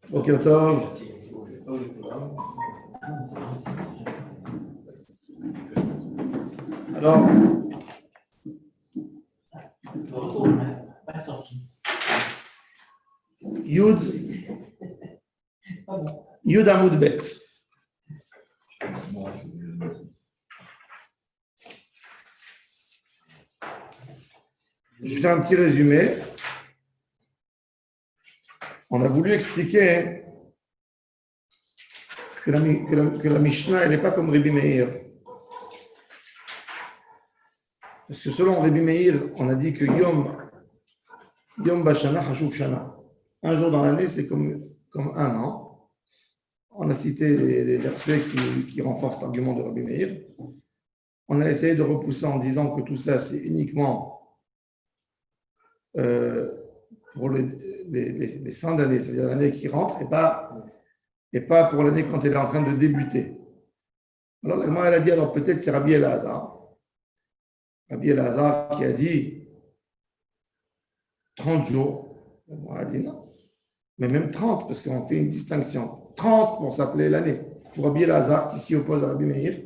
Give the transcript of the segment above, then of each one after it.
Boker Tov. Alors, Yud Amoud Bet. Je fais un petit résumé. On a voulu expliquer que la Mishnah, elle n'est pas comme Rabbi Meir. Parce que selon Rabbi Meir, on a dit que Yom Bashana Hashuv Shana. Un jour dans l'année, c'est comme un an. On a cité des versets qui renforcent l'argument de Rabbi Meir. On a essayé de repousser en disant que tout ça, c'est uniquement pour les fins d'année, c'est-à-dire l'année qui rentre, et pas pour l'année quand elle est en train de débuter. Alors, la Gemara, elle a dit, alors peut-être c'est Rabbi Elazar. Rabbi Elazar qui a dit 30 jours. On a dit non. Mais même 30, parce qu'on fait une distinction. 30 pour s'appeler l'année. Pour Rabbi Elazar, qui s'y oppose à Rabbi Meir,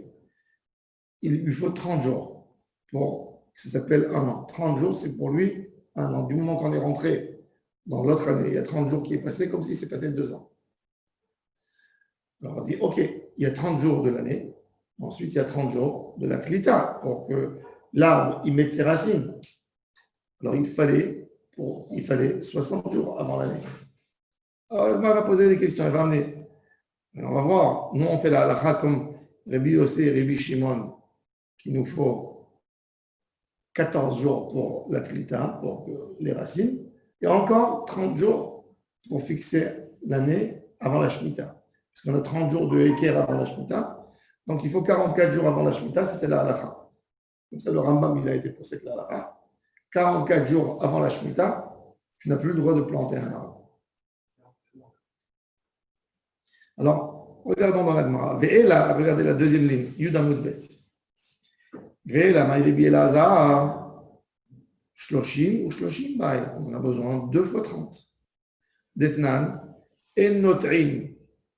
il lui faut 30 jours pour que ça s'appelle un an. 30 jours, c'est pour lui un an. Du moment qu'on est rentré dans l'autre année, il y a 30 jours qui est passé, comme si c'est passé 2 ans. Alors on dit, OK, il y a 30 jours de l'année. Ensuite, il y a 30 jours de la Klita pour que l'arbre, il mette ses racines. Alors, il fallait 60 jours avant l'année. Alors, elle va poser des questions, elle va amener. Alors, on va voir. Nous, on fait la halakha comme Rabbi Yossé et Rabbi Shimon, qu'il nous faut 14 jours pour la Klita, pour les racines, et encore 30 jours pour fixer l'année avant la Shemitah. Parce qu'on a 30 jours de Eker avant la Shemitah, donc il faut 44 jours avant la Shemitah, c'est la halakha. Comme ça, le Rambam, il a été pour cette halakha. 44 jours avant la Shemitah, tu n'as plus le droit de planter un arbre. Alors, regardons dans la Gemara. Ve'ela, regardez la deuxième ligne, Yuda Mudbet. Ve'ela, Ma'iribi Elazar, Shloshim ou Shloshim Bay. On a besoin 2 fois 30. Detnan, En Notrin,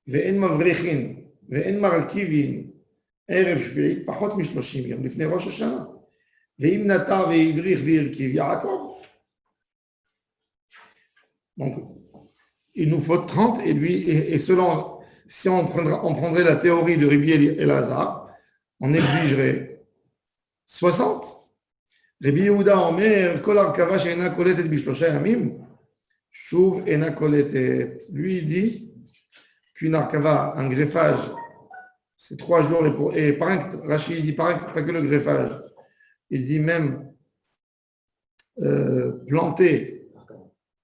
Ve'en Mavrichin, Ve'en Marakivin, ערב שביעית, פחות מ-30 יום, לפני ראש השנה. ואם נטע והבריך והרכיב, יעקב. Donc, il nous faut 30, et selon, si on prendrait la théorie de Rabbi Elazar, on exigerait 60. Rabbi Yehuda Omer, כל הרכבה שאינה קולטת ב3 ימים, שוב אינה קולטת. Lui, il dit qu'une arkava, un greffage, c'est 3 jours, et Rachid dit pas que le greffage, il dit même planter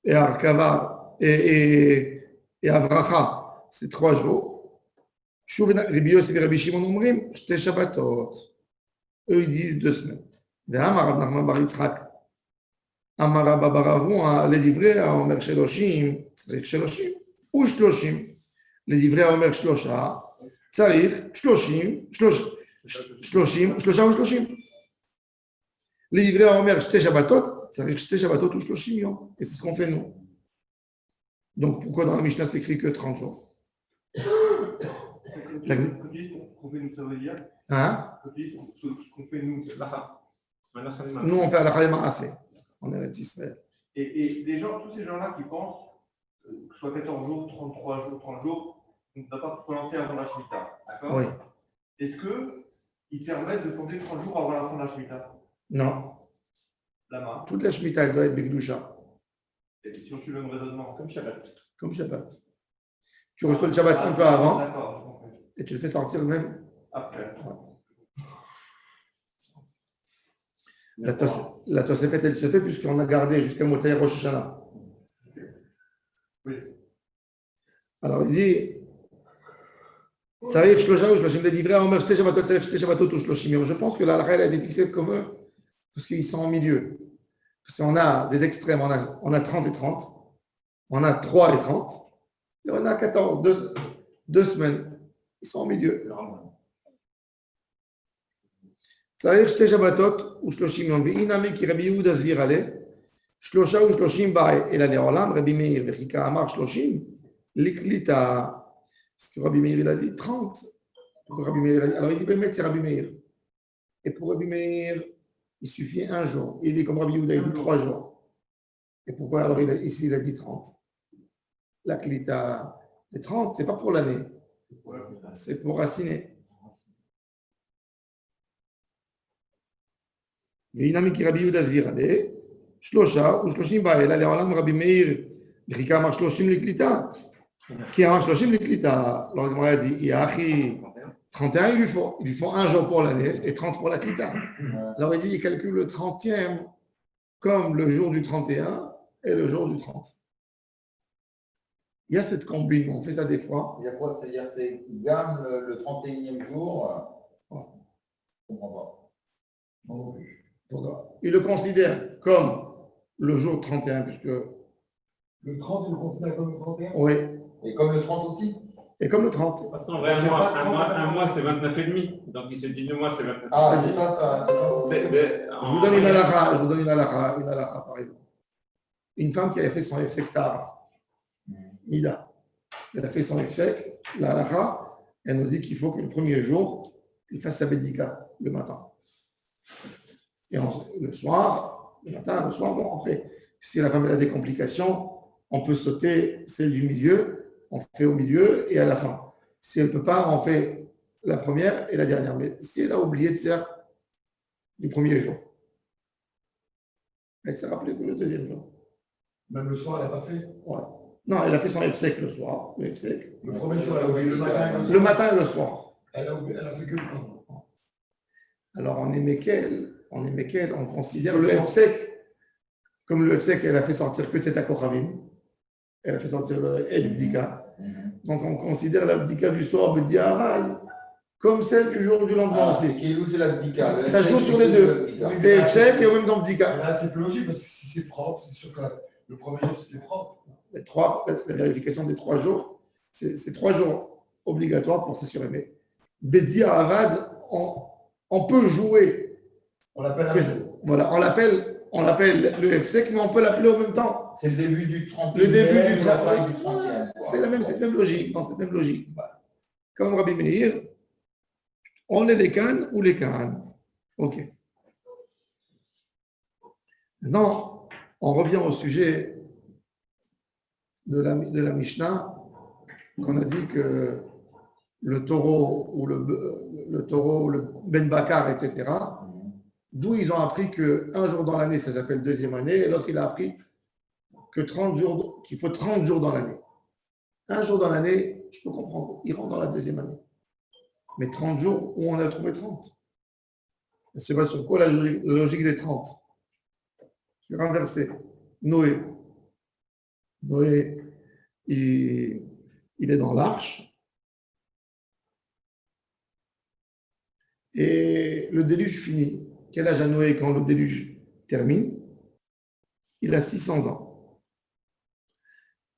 et arkava et avracha, c'est 3 jours. Rabbi Yossi et Rabbi Shimon omrim, shte shabbatot. Eux, ils disent 2 semaines. Ve'amar Rav Nachman bar Yitzchak, amar Rabba bar Avua, לדברי האומר 30, צריך 30, ו30. לדברי האומר 3, צריך 30, 3 ou 30. Les livrets à Omer, Shte Shabbatot, ça veut dire Shte Shabbatot ou 30 yom. Et c'est ce qu'on fait nous. Donc pourquoi dans la Mishnah c'est écrit que 30 jours? Qu'on fait nous, ça veut dire ce qu'on fait nous, c'est l'Acha. Nous on fait à la Khalema assez. On est à Israël. Et les gens, tous ces gens-là qui pensent que ce soit 14 jours, 33 jours, 30 jours, on ne doit pas planter avant la Shemitah. D'accord? Oui. Est-ce qu'ils permettent de planter 30 jours avant la fin de la Shemitah? Non. Lama. Toute la Shemitah, elle doit être Begdusha. Et si on suit le même raisonnement, comme Shabbat. Comme Shabbat. Tu reçois le Shabbat un peu avant. D'accord. Et tu le fais sortir même après. La Tosefet, elle se fait puisqu'on a gardé jusqu'à Motaï Rosh Hashanah. Oui. Alors il dit צריך 3 ou 30, לדברי האומר 2 שבתות צריך 2 שבתות ou 30 יום. Je pense que la halakha elle a été fixée comme eux parce qu'ils sont au milieu. Parce qu'on a des extrêmes, on a 30 et 30, on a 3 et 30, et on a 14, 2 semaines. Ils sont au milieu. צריך 2 שבתות ו30 יום. והנה מי כי רבי יהודה סביר עליה 3 ו30 באי אלא לעולם, רבי מאיר וחיכה אמר 30, L'Iklita, ce que Rabbi Meir il a dit, 30. Pourquoi Rabbi Meir il a dit? Alors il dit, ben, c'est Rabbi Meir. Et pour Rabbi Meir, il suffit un jour. Il dit, comme Rabbi Yehuda, il dit 3 jours. Et pourquoi alors ici il a dit 30? La Klita, les 30, ce n'est pas pour l'année, c'est pour raciner. והנה כי רבי יהודה סביר עדה, 3 ו30 באלה לעולם רבי מאיר, לחיקה אמר 30 לקליטה, qui a 30 לקליטה, alors il m'a dit, il y a 31, il lui faut un jour pour l'année et 30 pour la klita. Alors il dit, il calcule le 30e comme le jour du 31 et le jour du 30. Il y a cette combine, on fait ça des fois. Il y a quoi? C'est-à-dire c'est gamme le 31e jour. Je ne comprends pas. Non plus. Il le considère comme le jour 31, puisque. Le 30, il le considère comme le 31? Oui. Et comme le 30 aussi? Et comme le 30. Parce qu'en vrai, un mois c'est 29,5. Donc il se dit 2 mois c'est 29,5. Ah, c'est ça. Je vous donne une halakha, par exemple. Une femme qui avait fait son F-sec tard, Nida, elle a fait son F-sec, la halakha, elle nous dit qu'il faut que le premier jour, il fasse sa bédika le matin. Et le soir, le matin, le soir, bon, après, si la femme elle a des complications, on peut sauter celle du milieu, on fait au milieu et à la fin. Si elle ne peut pas, on fait la première et la dernière. Mais si elle a oublié de faire du premier jour, elle s'est rappelée que le deuxième jour. Même le soir, elle n'a pas fait? Ouais. Non, elle a fait son F-sec le soir. Le F-sec. Le premier jour, elle a oublié le matin et le soir. Le matin et le soir. Elle a fait que le temps. Alors, on est Mekel, on considère le F-sec comme le F-sec, elle a fait sortir que de cet Akochavim. Elle a fait sortir le Edbdika. Donc, on considère l'abdika du soir, Bediarai, comme celle du jour du lendemain aussi. C'est l'abdika. Ça joue sur les deux. C'est F-sec et au même temps Bdika. Là, c'est plus logique parce que si c'est propre, c'est sûr que le premier jour, c'était propre. La vérification des 3 jours, c'est 3 jours obligatoires pour s'assurer. Mais Bedia Avad, on peut jouer. On l'appelle voilà, on l'appelle le F-sec, mais on peut l'appeler en même temps. C'est le début du 30e. Le début du 30e. C'est cette même logique. Dans cette même logique. Comme Rabbi Meir, on est les cannes ou les cannes. OK. Maintenant, on revient au sujet de la Mishnah, qu'on a dit que le taureau ou le Ben Bakar, etc., d'où ils ont appris qu'un jour dans l'année, ça s'appelle deuxième année, et l'autre, il a appris que 30 jours, qu'il faut 30 jours dans l'année. Un jour dans l'année, je peux comprendre, il rentre dans la deuxième année. Mais 30 jours, où on a trouvé 30? Je ne sais pas sur quoi la logique des 30. Je vais renverser. Noé, il est dans l'arche. Et le déluge finit. Quel âge a Noé quand le déluge termine? Il a 600 ans.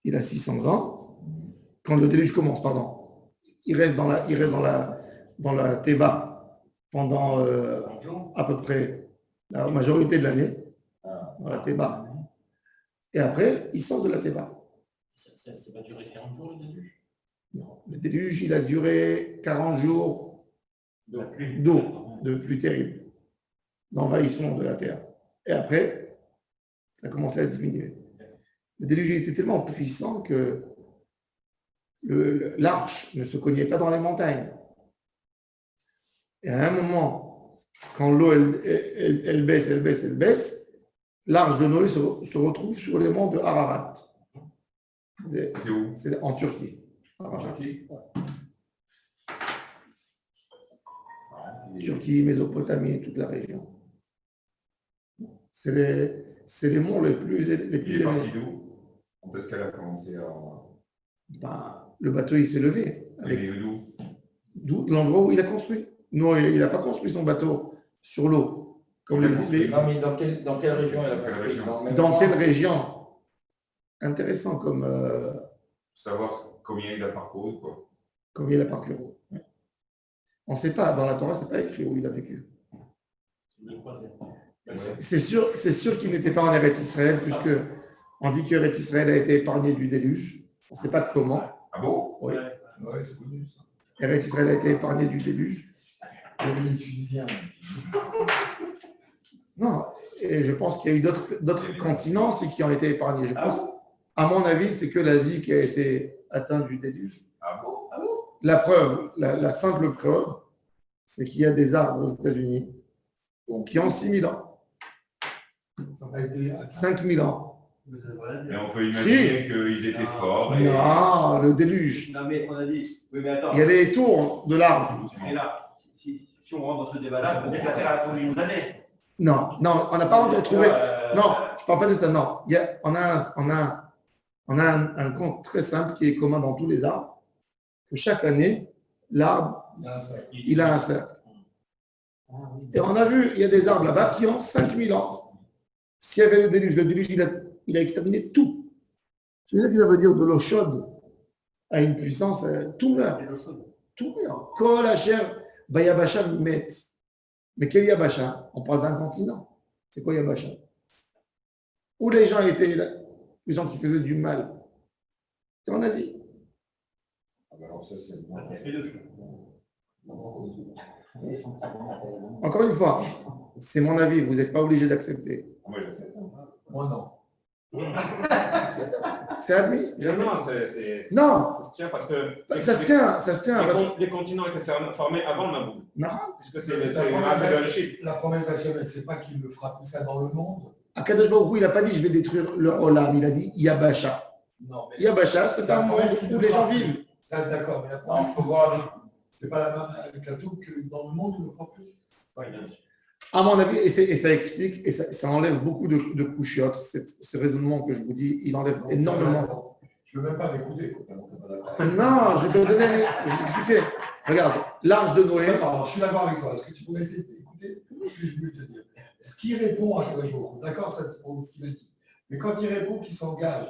Il a 600 ans quand le déluge commence, pardon. Il reste dans la Théba pendant à peu près la majorité de l'année, dans la Théba. Et après, il sort de la Théba. Ça va durer 40 jours le déluge? Non, le déluge, il a duré 40 jours d'eau, de pluie terrible, d'envahissement de la terre. Et après, ça a commencé à diminuer. Le déluge était tellement puissant que l'arche ne se cognait pas dans les montagnes. Et à un moment, quand l'eau elle baisse, l'arche de Noé se retrouve sur les monts de Ararat. C'est où? C'est en Turquie. En Turquie? Turquie, Mésopotamie, toute la région. C'est les monts les plus Il est parti d'où? Parce qu'elle a commencé à. Ben, le bateau, il s'est levé. D'où? De l'endroit où il a construit. Non, il n'a pas construit son bateau sur l'eau. Comme les... Non, mais dans quelle région elle a construit? Dans quelle région? Intéressant comme... Savoir combien il a parcouru, quoi. Combien il a parcouru. On ne sait pas, dans la Torah, ce n'est pas écrit où il a vécu. C'est sûr qu'il n'était pas en Eretz Israël, puisque on dit que Eretz Israël a été épargné du déluge. On ne sait pas comment. Ah bon? Oui. Ouais, c'est connu ça. Eretz Israël a été épargné du déluge. Il y avait les Tunisiens. Non, et je pense qu'il y a eu d'autres continents aussi qui ont été épargnés. Je pense, à mon avis, c'est que l'Asie qui a été atteinte du déluge. Ah bon? La preuve, la simple preuve, c'est qu'il y a des arbres aux États-Unis qui ont 6000 ans, Ça n'a pas été 5000 ans. Mais on peut imaginer qu'ils étaient forts. Non, le déluge. Non, mais on a dit, oui, mais attends. Il y a les tours de l'arbre. Et là, si on rentre dans ce débat-là, peut-être que la Terre a attendu une année. Non, on n'a pas retrouvé. Non, je ne parle pas de ça. Non, on a un compte très simple qui est commun dans tous les arbres, que chaque année, l'arbre, Il y a un sac. il a un cercle. Et on a vu, il y a des arbres là-bas qui ont 5000 ans. S'il y avait le déluge, il a exterminé tout. C'est ça que ça veut dire de l'eau chaude à une puissance, tout meurt. Tout meurt. Kol Asher Bayabasha met. Mais quel Yabasha? On parle d'un continent. C'est quoi Yabasha? Où les gens étaient là, les gens qui faisaient du mal. C'est en Asie. Alors ça, c'est bon. Encore une fois, c'est mon avis, vous n'êtes pas obligé d'accepter. Moi, j'accepte. Moi, non. C'est admis. Non, Non, ça se tient parce que ça se tient, ça se tient. parce que- les continents étaient formés avant le Mabou, Marrant. puisque c'est grâce à l'Égypte. La promesse d'Hachem, c'est pas qu'il me fera tout ça dans le monde. Akadosh Baruch Hu, il n'a pas dit je vais détruire le Olam, il a dit Yabasha. Non, mais Yabasha, c'est un monde où les gens vivent. ça, d'accord, mais la Non, promesse, il faut voir avec. c'est pas la même avec la toux que dans le monde, il ne fera plus. À mon avis, et ça explique, et ça enlève beaucoup de couchiottes, ce raisonnement que je vous dis, il enlève énormément. Je ne veux même pas m'écouter, quand t'es pas d'accord. Non, je vais te donner, je vais t'expliquer. Regarde, l'arche de Noé, D'accord, alors, je suis d'accord avec toi. Est-ce que tu pourrais essayer d'écouter ce que je voulais te dire? Ce qui répond à Kadosh Baruch Hu, d'accord, ça c'est pour ce qu'il a dit. Mais quand il répond qu'il s'engage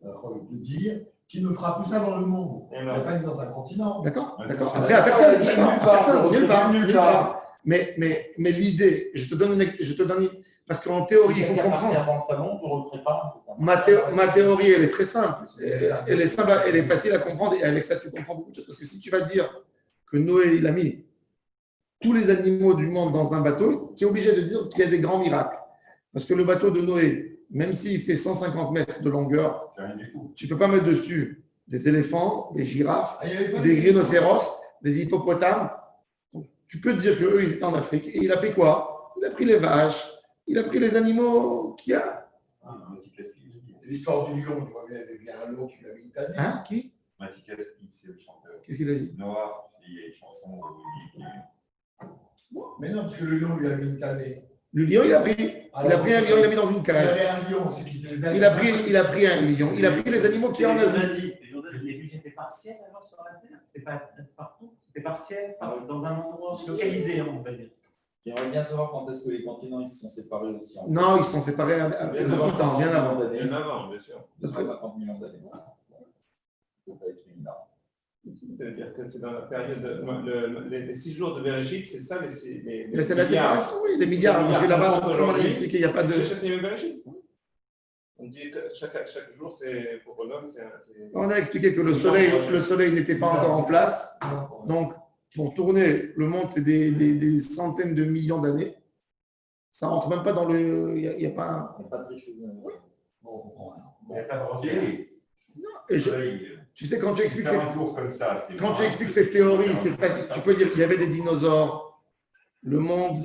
de dire qu'il ne fera plus ça dans le monde, il n'a pas dit dans un continent. d'accord, d'accord. Après, à personne, d'accord, à personne, nulle part. Mais l'idée, je te donne, parce qu'en théorie, il faut comprendre. Avant le salon, je ne referai pas. Ma théorie, elle est très simple. Elle est simple, elle est facile à comprendre et avec ça, tu comprends beaucoup de choses. Parce que si tu vas dire que Noé, il a mis tous les animaux du monde dans un bateau, tu es obligé de dire qu'il y a des grands miracles. Parce que le bateau de Noé, même s'il fait 150 mètres de longueur, tu ne peux pas mettre dessus des éléphants, des girafes, des rhinocéros, des hippopotames. Donc, tu peux te dire qu'eux, ils étaient en Afrique. Et il a pris quoi? Il a pris les vaches, il a pris les animaux qu'il y a. L'histoire du lion, tu vois bien, il y a un lion qui lui a mis une tannée. Hein? Qui? Mathieu Caspi, c'est le chanteur. Qu'est-ce qu'il a dit? Noah, il y a une chanson où il dit. Mais non, parce que le lion lui a mis une tannée. Le lion, il a pris un lion, il l'a mis dans une Il y cage. avait un lion, c'est qu'il était Il a pris un lion, il a pris les animaux qui en Asie. Les déluges étaient partiels alors sur la Terre? C'était pas partout? C'était partiel dans un endroit localisé, on va dire. J'aimerais bien savoir quand est-ce que les continents ils se sont séparés aussi. Non, ils sont séparés après beaucoup de temps, bien avant. Bien avant, bien sûr. 250 millions d'années. Ça peut pas être une arme. C'est-à-dire que c'est dans la période les 6 jours de Bereshit, c'est ça les Mais c'est la séparation, oui, les milliards. Parce que là-bas, comme on a expliqué, il n'y a pas de. C'est chaque niveau Bereshit. On dit que chaque jour, c'est pour l'homme, c'est. On a expliqué que le soleil n'était pas encore en place. Donc, pour tourner, le monde, c'est des centaines de millions d'années. Ça ne rentre même pas dans le. Il n'y a pas. Il n'y a pas de riches. Il n'y a pas de rentier. Et tu sais, quand tu expliques comme ça, cette théorie, c'est facile. Tu peux dire qu'il y avait des dinosaures. Le monde,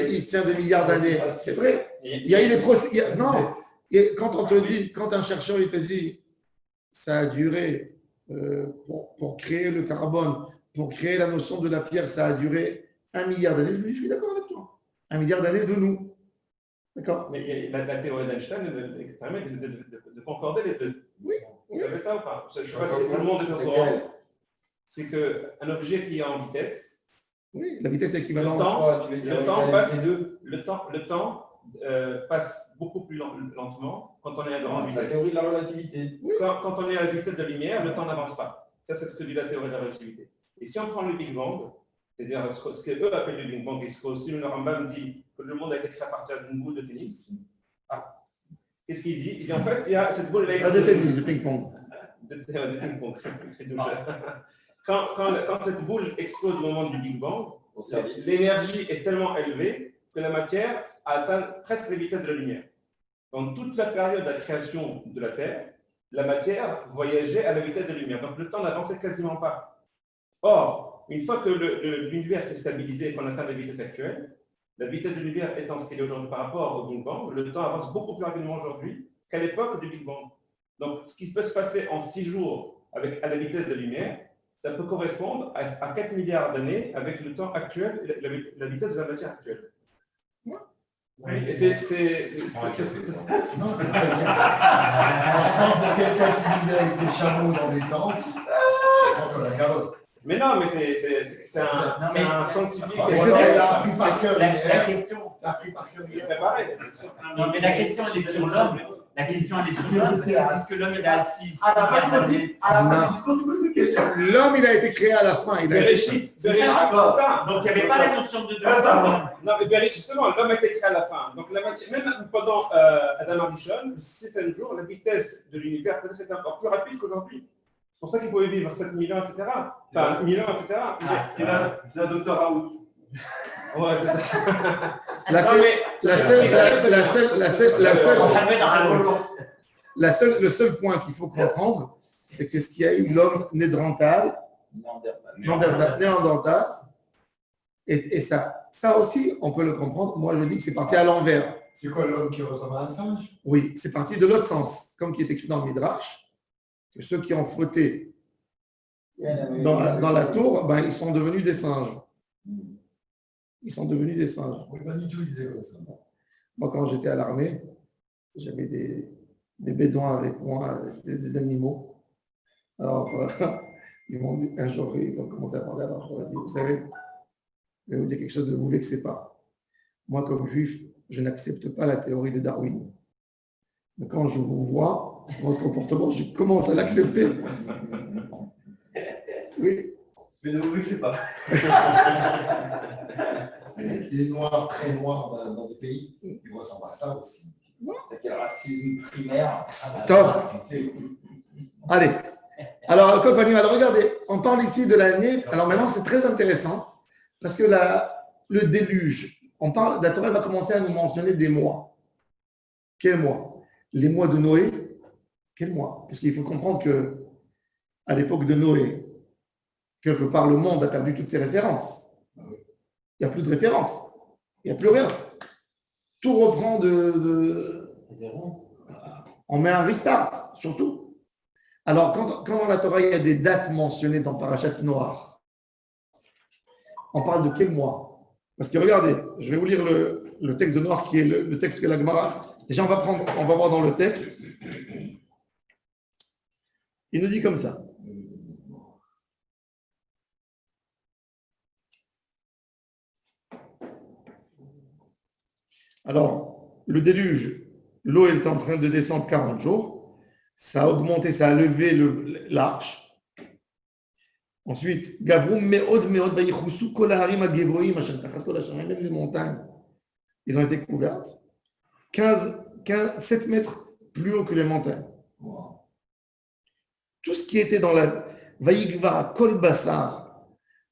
il tient des milliards d'années. C'est vrai. Il y a eu des procès. Non. Et quand on te dit, quand un chercheur il te dit, ça a duré pour créer le carbone, pour créer la notion de la pierre, ça a duré 1 milliard d'années. Je lui dis, je suis d'accord avec toi. 1 milliard d'années de nous. D'accord. Mais la théorie d'Einstein permet de concorder les deux. Oui. Vous savez ça ou pas? Je ne sais pas si tout le monde est au courant. C'est qu'un objet qui est en vitesse, Oui, la vitesse est équivalente. le temps passe beaucoup plus lentement quand on est à grande La vitesse. théorie de la relativité. Quand on est à la vitesse de la lumière, le temps n'avance pas. Ça, c'est ce que dit la théorie de la relativité. Et si on prend le Big Bang, c'est-à-dire ce qu'eux appellent le Big Bang, et ce que aussi le Rambam dit que le monde a été créé à partir d'une boule de tennis. Qu'est-ce qu'il dit? Il dit en fait, il y a cette boule Pas de tennis, de ping-pong. de ping-pong. Quand cette boule explose au moment du Big Bang, l'énergie est tellement élevée que la matière atteint presque la vitesse de la lumière. Dans toute la période de la création de la Terre, la matière voyageait à la vitesse de la lumière. Donc le temps n'avançait quasiment pas. Or, une fois que l'univers s'est stabilisé et qu'on atteint la vitesse actuelle, la vitesse de l'univers étant ce qu'elle est aujourd'hui par rapport au Big Bang, le temps avance beaucoup plus rapidement aujourd'hui qu'à l'époque du Big Bang. Donc, ce qui peut se passer en 6 jours à la vitesse de la lumière, ça peut correspondre à 4 milliards d'années avec le temps actuel et la vitesse de la matière actuelle. Oui, et c'est. Non, franchement, pour quelqu'un qui vivait avec des chameaux dans des tentes, c'est encore la carotte. Mais non, mais c'est un scientifique. Il a appris par cœur La hier. question. Il a appris par cœur hier. Préparé. Non, mais la question, elle est sur l'homme. La question, elle est sur l'homme. Est-ce que l'homme, il est assis ici, regardez. L'homme, il a été créé à la fin. Il a été... C'est ça. Donc, il n'y avait pas la notion de deux. Non, mais bien justement, l'homme a été créé à la fin. Donc, la matière, même pendant Adam Arishon, le 7e jour, la vitesse de l'univers peut-être était encore plus rapide qu'aujourd'hui. C'est pour ça qu'il pouvait vivre 7000 ans, etc. Enfin, 1000 ans, etc. Il a un doctorat Raoult. Ouais, c'est ça. Le seul point qu'il faut comprendre, c'est que ce qu'il y a eu l'homme néandertal, et ça aussi, on peut le comprendre. Moi, je dis que c'est parti à l'envers. C'est quoi l'homme qui ressemble à un singe? Oui, c'est parti de l'autre sens, comme qui est écrit dans le Midrash, que ceux qui ont frotté dans la tour, ben, ils sont devenus des singes. Ils sont devenus des singes. Oui, Manitou, il disait comme ça. Moi, quand j'étais à l'armée, j'avais des bédouins avec moi, des animaux. Alors, ils m'ont dit, un jour, ils ont commencé à parler. Alors, je leur ai dit, vous savez, je vais vous dire quelque chose, ne vous vexez pas. Moi, comme juif, je n'accepte pas la théorie de Darwin. Mais quand je vous vois, votre comportement, je commence à l'accepter. Oui. Mais ne vous vexez pas. Les noirs, très noirs dans des pays, ils ressemblent à ça aussi. C'est quel racisme primaire. Top. Allez. Alors, compagnie, alors regardez, on parle ici de l'année. Alors maintenant, c'est très intéressant parce que le déluge, la Torah va commencer à nous mentionner des mois. Quels mois? Les mois de Noé. Quels mois? Parce qu'il faut comprendre que à l'époque de Noé, quelque part, le monde a perdu toutes ses références. Il n'y a plus de références. Il n'y a plus rien. Tout reprend on met un restart, surtout. Alors, quand dans la Torah, il y a des dates mentionnées dans Parashat Noach, on parle de quel mois? Parce que regardez, je vais vous lire le texte de Noach qui est le texte que la Gemara. Déjà, on va voir dans le texte. Il nous dit comme ça. Alors, le déluge, l'eau est en train de descendre 40 jours. Ça a augmenté, ça a levé l'arche. Ensuite, Gavrum me'od bayichusu kol ha'arim ha'gevroim asher tachat kol hashamayim, même les montagnes, ils ont été couvertes. 7 mètres plus haut que les montagnes. Tout ce qui était dans la Vayigva kol basar,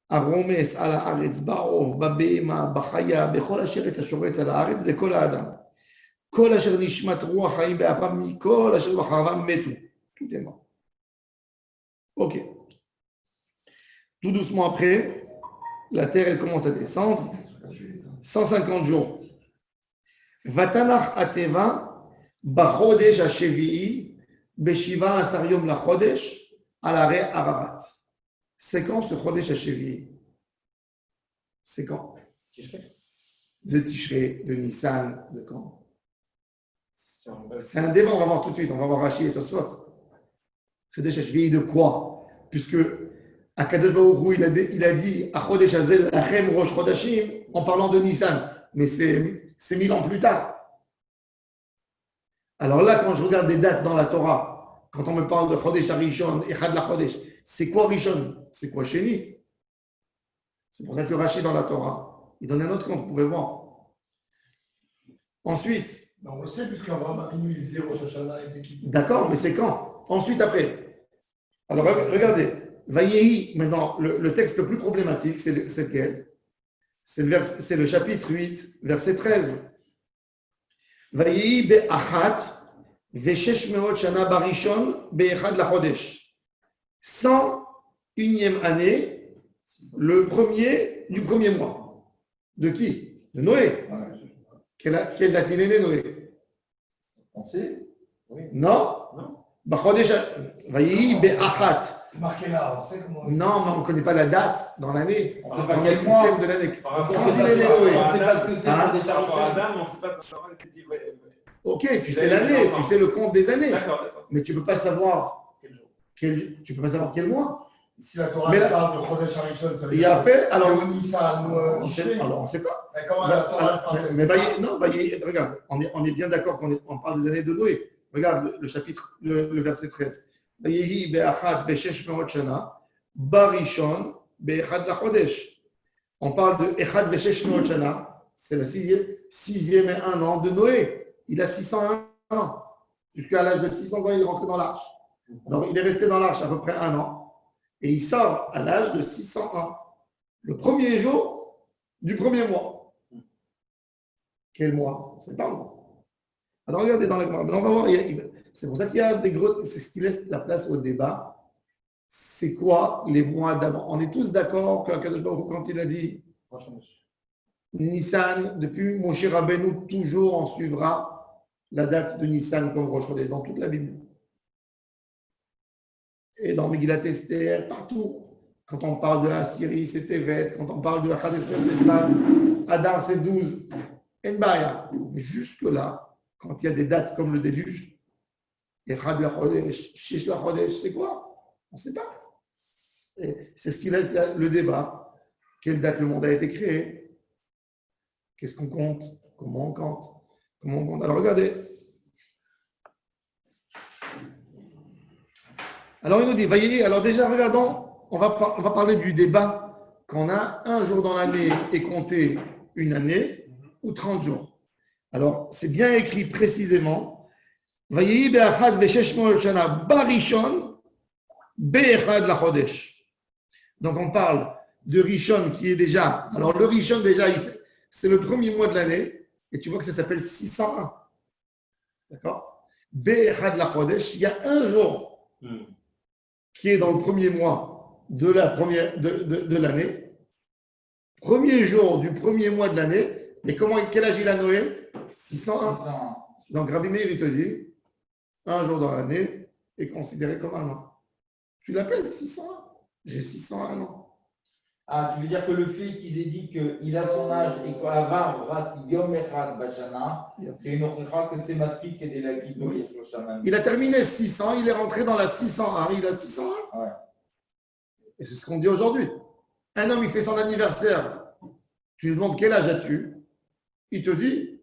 Aromes ala haaretz, ba'ov, ba'behema, ba'chaya, bechol asher etz hashoretz ala haaretz, lekol ha'adam. Kol asher nishmat ruach haim be'apam mikol asher b'charavam metu. Tout est mort. Ok. Tout doucement après, la terre elle commence à descendre. 150 jours. Vatanach ateva b'chodesh hashevi'i beshiva asar yom lachodesh al hare Ararat. C'est quand ce chodesh hashevi'i? C'est quand? De Tishrei, de Nissan, de quand? C'est un débat, on va voir tout de suite. On va voir Rashi et Tosfot. Chodesh hashevi'i de quoi? Puisque Akadosh Baruch Hu, il a dit Achodesh Hazel Lachem Rosh Chodashim en parlant de Nissan, mais c'est 1000 ans plus tard. Alors là, quand je regarde des dates dans la Torah, quand on me parle de Chodesh Harishon et Chad la Chodesh, c'est quoi Rishon? C'est quoi Sheni? C'est pour ça que Rashi dans la Torah, il donne un autre compte, vous pouvez voir. Ensuite. On le sait, puisqu'Abraham Avinu, il faisait Rosh Hashanah et l'équipe. D'accord, mais c'est quand? Ensuite, après. Alors, regardez. Vayehi, maintenant, le texte le plus problématique, c'est lequel? C'est le chapitre 8, verset 13. Vayehi be'achat ve'shesh meot shana barishon be'echad lachodesh. 101e année, le premier du premier mois. De qui? De Noé. Quelle date il est né, Noé? On sait? Oui. Non? Bachodesh, vayehi be'achat. C'est marqué là, on sait comment. Non, mais on ne connaît pas la date dans l'année. On sait Dans pas le quel système mois. de l'année. Par rapport Quand à il est né, Noé. On sait pas ce que c'est Hein? pour des Par rapport à charges. Adam, on ne sait pas quand la parole était dit. Ok, tu sais l'année, tu sais le compte des années. D'accord, d'accord. Mais tu ne peux pas savoir Quel jour? tu peux pas savoir quel mois. Si la Torah Mais là- parle de Chodesh Harishon, ça veut Il dire. a fait, alors, C'est au Nissan ou on sait, alors on ne sait pas. Mais comment la Torah parle de Mais non, regarde, on est bien d'accord qu'on parle des années de Noé. Regarde le chapitre, le verset 13. Vayehi be'achat ve'shesh meot shana, barishon be'echad lachodesh. On parle de echad ve'shesh meot shana, c'est la sixième et un an de Noé. Il a 601 ans. Jusqu'à l'âge de 600 ans, il est rentré dans l'arche. Alors, il est resté dans l'arche à peu près un an. Et il sort à l'âge de 601. Le premier jour du premier mois. Quel mois? On ne sait pas. Alors, regardez dans les mois. On va voir. C'est pour ça qu'il y a des gros. C'est ce qui laisse la place au débat. C'est quoi les mois d'avant? On est tous d'accord que Akadosh Baruch Hu, quand il a dit Nissan, depuis Moshe Rabbeinu, toujours on suivra la date de Nissan comme Rosh Chodesh dans toute la Bible. Et dans Megillat Esther, partout. Quand on parle de la Syrie, c'est Tevet. Quand on parle de la Chades, c'est Shvan. Adar, c'est 12. Enbaya. Mais jusque-là, quand il y a des dates comme le déluge, Echad la Chodesh, Shish la Chodesh, c'est quoi? On ne sait pas. Et c'est ce qui laisse le débat. Quelle date le monde a été créé? Qu'est-ce qu'on compte? Comment on compte? Comment on compte? Alors regardez. Alors il nous dit, voyez, alors déjà regardons, on va parler du débat qu'on a un jour dans l'année et compter une année ou 30 jours. Alors c'est bien écrit précisément. Voyez, be'achad ve'shesh meot shana barishon be'echad lachodesh. Donc on parle de Rishon qui est déjà. Alors le Rishon déjà, c'est le premier mois de l'année et tu vois que ça s'appelle 601. D'accord? Be'echad lachodesh, il y a un jour qui est dans le premier mois de l'année, premier jour du premier mois de l'année, et quel âge il a Noé? 601. Donc Rabbi Meir, il te dit, un jour dans l'année est considéré comme un an. Tu l'appelles 601? J'ai 601 ans. Ah, tu veux dire que le fait qu'ils aient dit qu'il a son âge et qu'avant, Yom Echad Bashana, c'est une autre que c'est masqué que des lagues de Yeshua. Il a terminé 600, il est rentré dans la 601, il a 601. Ouais. Et c'est ce qu'on dit aujourd'hui. Un homme, il fait son anniversaire. Tu lui demandes quel âge as-tu? Il te dit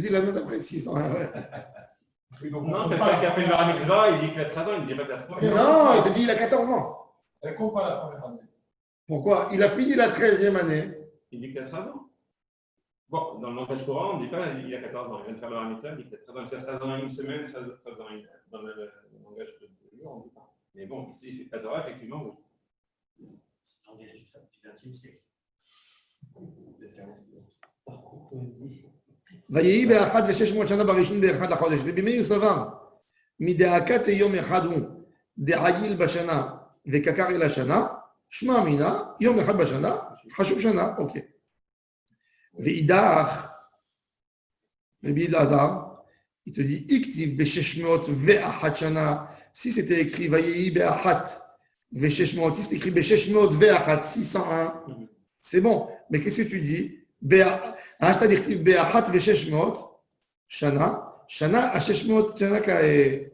l'année d'après 601. Ouais. Oui, donc Non, on c'est compte ça pas qui a fait le bar mitzvah, il dit qu'il a 13 ans, il ne dit pas de Non, il te dit il a 14 ans. Elle compte pas la première année. Pourquoi? Il a fini la 13e année. Il dit qu'il a 13 ans. Bon, dans le langage courant, on ne dit pas qu'il a 14 ans. Il vient de faire le bar mitzvah, il dit qu'il a 13 ans. Il a 13 ans et une semaine, 13 ans et une. Dans le langage de l'heure, on ne dit pas. Mais bon, ici, il fait pas d'heure, effectivement, oui. C'est l'engagement du XXe siècle. ויהי באחד ושש מאות שנה בראשון באחד לחודש. רבי מאיר סבר, מדאקת יום אחד הוא דעגיל בשנה וקקר אל השנה, שמע מינה, יום אחד בשנה, חשוב שנה, אוקיי. ואידך, רבי אלעזר, il te dit, iktiv besheshmot ve'achat shana. Si c'était écrit, vayehi be'achat vesheshmot, si c'était écrit besheshmot ve'achat, 601, c'est bon. Mais qu'est-ce que tu dis? C'est-à-dire que be'achat vesheshmot shana, shana asheshmot shana kae.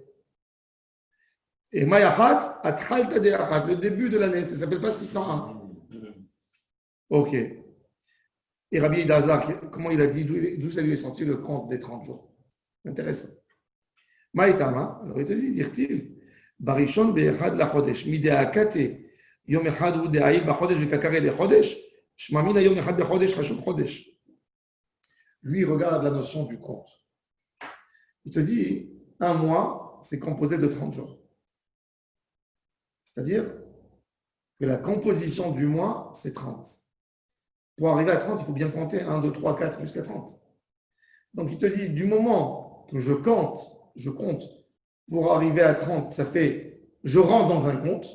Et mayachat, atchalta de'achat, le début de l'année, ça ne s'appelle pas 601. Ok. Et Rabbi Elazar, comment il a dit, d'où ça lui est sorti le compte des 30 jours? Intéressant. Maïtama, alors il te dit, dirtiv, barishon be'echad la chodesh, mideakate, yom echad ou de'aïl b'chodesh v'kakare le chodesh, shmamina yom echad b'chodesh, chashub chodesh. Lui, il regarde la notion du compte. Il te dit, un mois, c'est composé de 30 jours. C'est-à-dire que la composition du mois, c'est 30. Pour arriver à 30, il faut bien compter 1, 2, 3, 4 jusqu'à 30. Donc il te dit, du moment que je compte pour arriver à 30, ça fait, je rentre dans un compte.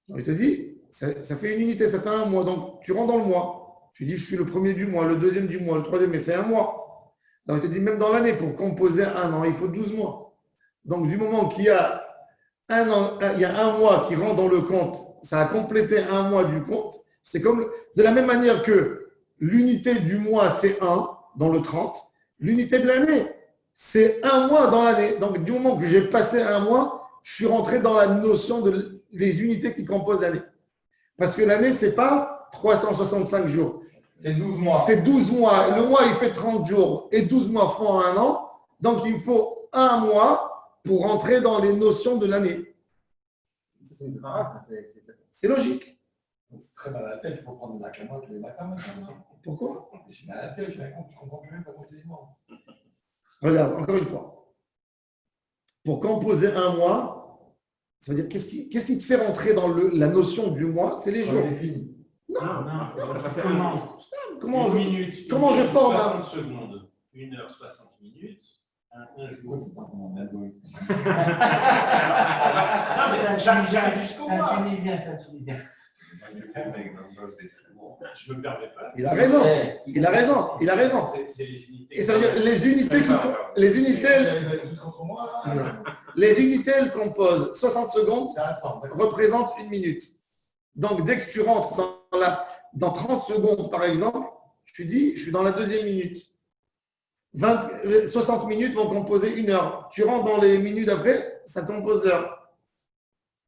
Donc il te dit, ça fait une unité, ça fait un mois. Donc tu rentres dans le mois. Tu dis, je suis le premier du mois, le deuxième du mois, le troisième, mais c'est un mois. Donc il te dit, même dans l'année, pour composer un an, il faut 12 mois. Donc du moment qu'il y a un mois qui rentre dans le compte, ça a complété un mois du compte. C'est comme, de la même manière que l'unité du mois, c'est 1 dans le 30, l'unité de l'année, c'est un mois dans l'année. Donc, du moment que j'ai passé un mois, je suis rentré dans la notion des unités qui composent l'année. Parce que l'année, ce n'est pas 365 jours. C'est 12 mois. C'est 12 mois. Le mois, il fait 30 jours et 12 mois font un an. Donc, il faut un mois pour rentrer dans les notions de l'année. C'est logique. C'est très mal à la tête, il faut prendre la caméra tous les matins maintenant. Pourquoi? Je suis mal à la tête, je comprends plus même comment c'est énorme. Regarde, encore une fois. Pour composer un mois, ça veut dire qu'est-ce qui te fait rentrer dans la notion du mois? C'est les jours. C'est fini. Non, Ça commence. Comment Une je minute, comment je forme 60 secondes, 1 heure 60 minutes, un jour. Non, mais j'arrive jusqu'au C'est un mois. Tunisien, c'est un Tunisien. Je me permets pas. Il a raison. Il a raison. Il a raison. C'est les unités. Et ça veut dire les unités les unités, elles composent 60 secondes, C'est un temps, d'accord. représentent une minute. Donc, dès que tu rentres dans 30 secondes, par exemple, tu dis, je suis dans la deuxième minute. 60 minutes vont composer une heure. Tu rentres dans les minutes après, ça compose l'heure.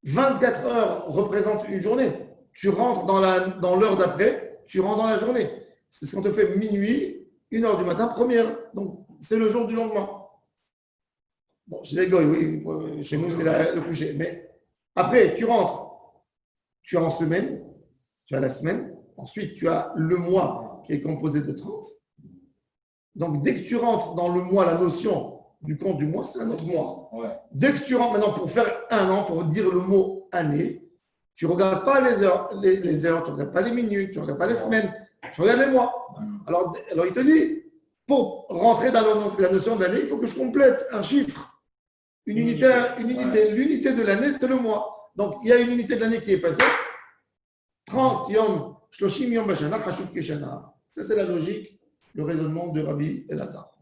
24 heures représentent une journée. Tu rentres dans l'heure d'après, tu rentres dans la journée. C'est ce qu'on te fait minuit, 1h du matin, première. Donc, c'est le jour du lendemain. Bon, chez les goy, oui, chez nous, c'est le coucher. Mais après, tu rentres, tu es en semaine, tu as la semaine. Ensuite, tu as le mois qui est composé de 30. Donc, dès que tu rentres dans le mois, la notion du compte du mois, c'est un autre mois. Ouais. Dès que tu rentres maintenant pour faire un an, pour dire le mot année, tu ne regardes pas les heures, tu ne regardes pas les minutes, tu ne regardes pas les semaines, tu regardes les mois. Alors il te dit, pour rentrer dans la notion de l'année, il faut que je complète un chiffre, une unité. L'unité de l'année, c'est le mois. Donc, il y a une unité de l'année qui est passée. 30 yom, shloshim yom bashana, chashuv keshana. Ça, c'est la logique, le raisonnement de Rabbi Elazar.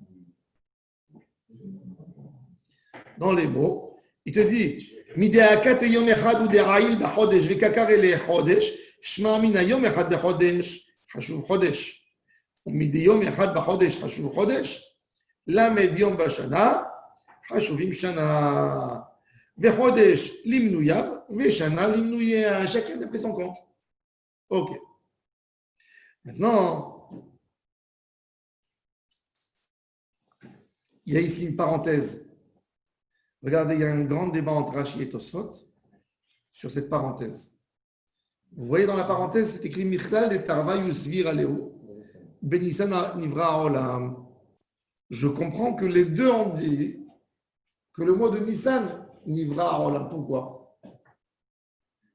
Dans les mots, il te dit, midéakat yom echad ou deraïl b'chodesh, v'kakar ele chodesh, shma mina yom echad b'chodesh, chashuv chodesh. ומדי יום אחד בחודש חשוב חודש, למד יום בשנה, חשובים שנה, וחודש למנוייו, ושנה למנוייה, chacun d'après son compte. Ok. Maintenant, il y a ici une parenthèse. Regardez, il y a un grand débat entre Rashi et Tosfot sur cette parenthèse. Vous voyez dans la parenthèse, c'est écrit Michlal de Tarva Yusvir Aleu. Je comprends que les deux ont dit que le mois de Nissan Nivra Olam.